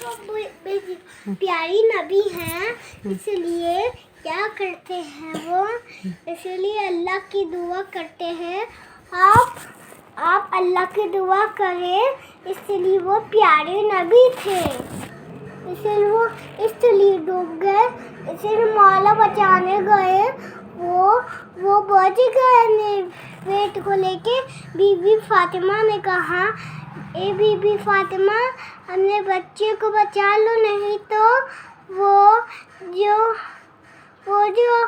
प्यारी नबी हैं, इसलिए क्या करते हैं वो, इसलिए अल्लाह की दुआ करते हैं। आप अल्लाह की दुआ करें, इसलिए वो प्यारे नबी थे, इसलिए डूब गए, इसलिए मौला बचाने गए, वो बच गए पेट को लेके। बीबी फातिमा ने कहा, ए बीबी फातिमा, अपने बच्चे को बचा लो, नहीं तो वो जो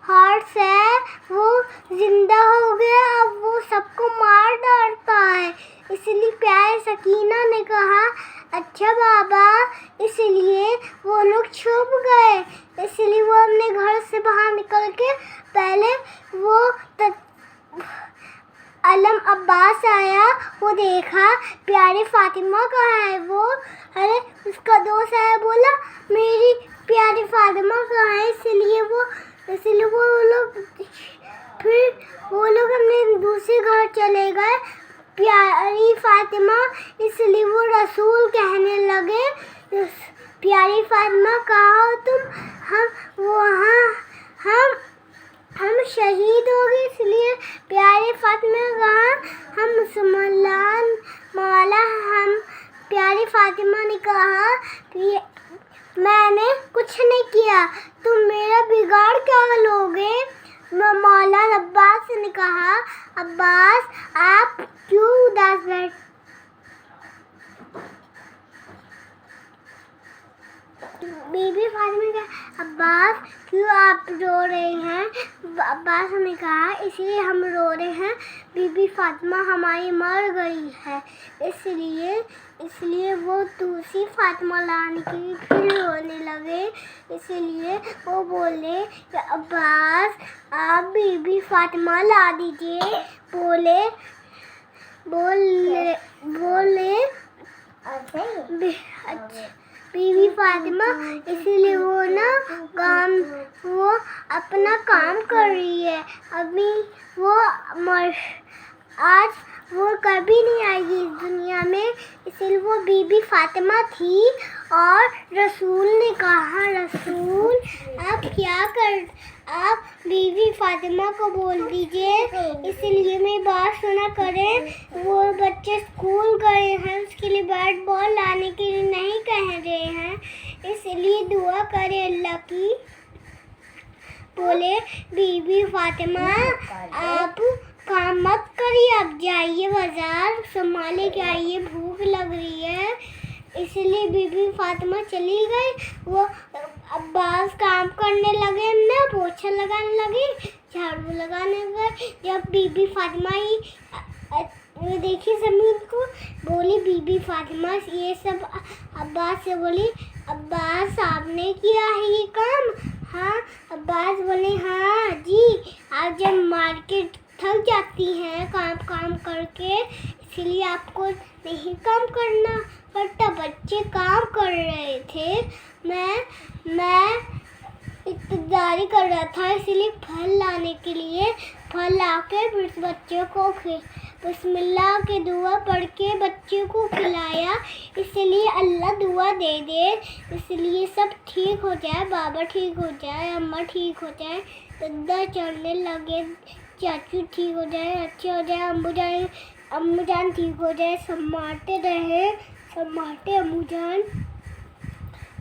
हॉर्स है वो जिंदा हो गया, अब वो सबको मार डालता है। इसलिए प्यारे सकीना ने कहा, अच्छा बाबा, इसलिए वो लोग छुप गए। इसलिए वो अपने घर से बाहर निकल के पहले अलम अब्बास आया, वो देखा प्यारी फातिमा कहाँ है वो, अरे उसका दोस्त आया, बोला मेरी प्यारी फातिमा कहाँ है। इसलिए वो लोग अपने दूसरे घर चले गए, प्यारी फातिमा। इसलिए वो रसूल कहने लगे, प्यारी फातिमा कहाँ हो तुम, हम शहीद हो गए। इसलिए प्यारे फातिमा कहा, हम मुसलमान मौला, हम प्यारी फातिमा ने कहा कि मैंने कुछ नहीं किया, तुम मेरा बिगाड़ क्या लोगे। मौला अब्बास ने कहा, अब्बास आप क्यों उदास बैठ, बीबी फातिमा ने कहा, अब्बास क्यों आप रो रहे हैं। अब्बास ने कहा, इसलिए हम रो रहे हैं, बीबी फातिमा हमारी मर गई है। इसलिए वो दूसरी फातिमा लाने के लिए फिर रोने लगे। इसलिए वो बोले कि अब्बास आप बीबी फातिमा ला दीजिए। बोले अच्छा बीबी फातिमा, इसलिए वो अपना काम कर रही है, अभी आज वो कभी नहीं आएगी इस दुनिया में। इसलिए वो बीबी फातिमा थी। और रसूल ने कहा, रसूल आप बीबी फातिमा को बोल दीजिए, इसलिए मेरी बात सुना करें। वो बच्चे स्कूल गए हैं, उसके लिए बैट बॉल लाने के लिए नहीं कह रहे हैं, इसलिए दुआ करें अल्लाह की। बोले बीबी फातिमा आप काम मत करिए, आप जाइए बाजार संभाले के आइए, भूख लग रही है। इसलिए बीबी फातिमा चली गई। वो अब्बास काम करने लगे, ना पोछा लगाने लगे, झाड़ू लगाने लगे। जब बीबी फातिमा ही देखी जमीन को, बोली बीबी फातिमा ये सब अब्बास से बोली, अब्बास आपने किया है ये काम। हाँ अब्बास बोले, हाँ जी, आप जब मार्केट थक जाती हैं काम करके, इसलिए आपको नहीं काम करना पड़ता, बच्चे काम कर रहे थे, मैं इंतज़ारी कर रहा था, इसलिए फल लाने के लिए फल लाके फिर बच्चों को बिस्मिल्लाह की दुआ पढ़ के बच्चे को खिलाया। इसलिए अल्लाह दुआ दे दे, इसलिए सब ठीक हो जाए, बाबा ठीक हो जाए, अम्मा ठीक हो जाए, दादा चढ़ने लगे, चाचू ठीक हो जाए, अच्छे हो जाए, अम्मू जान ठीक हो जाए, सम्माटे रहे, सम्माटे अम्मू जान।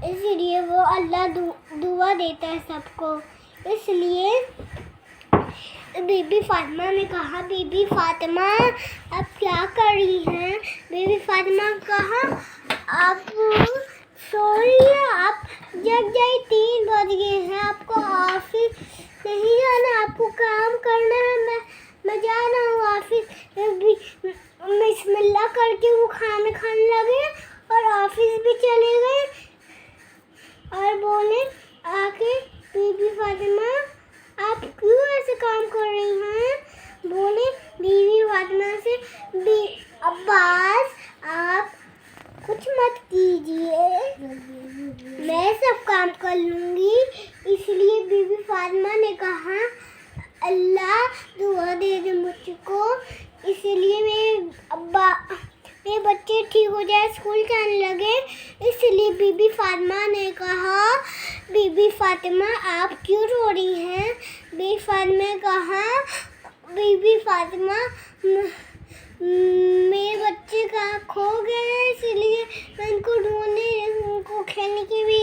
इसलिए वो अल्लाह दुआ देता है सबको। इसलिए बीबी फातिमा ने कहा, बीबी फातिमा आप क्या कर रही हैं। बीबी फातिमा ने कहा, आप सो रही हैं, आप जग जाइए, 3 बज गए हैं, आपको ऑफिस नहीं जाना, आपको काम करना है। मैं जा रहा हूँ ऑफिस। बिस्मिल्लाह करके वो खाना खाने लगे और ऑफिस भी चले गए। और बोले आके, बीबी फातिमा आप क्यों ऐसे काम कर रही हैं। बोले बीबी फातिमा से, अब्बास आप कुछ मत कीजिए, मैं सब काम कर लूँगी। इसलिए बीबी फातिमा ने कहा, अल्लाह दुआ दे दे मुझको, इसलिए मेरे बच्चे ठीक हो जाए, स्कूल जाने लगे। इसलिए बीबी फातिमा ने कहा, बीबी फातिमा आप क्यों रो रही हैं? बीबी फातिमा ने कहा, बीबी फातिमा मेरे बच्चे कहाँ खो गए हैं, इसलिए मैं उनको ढूंढने, उनको खेलने के लिए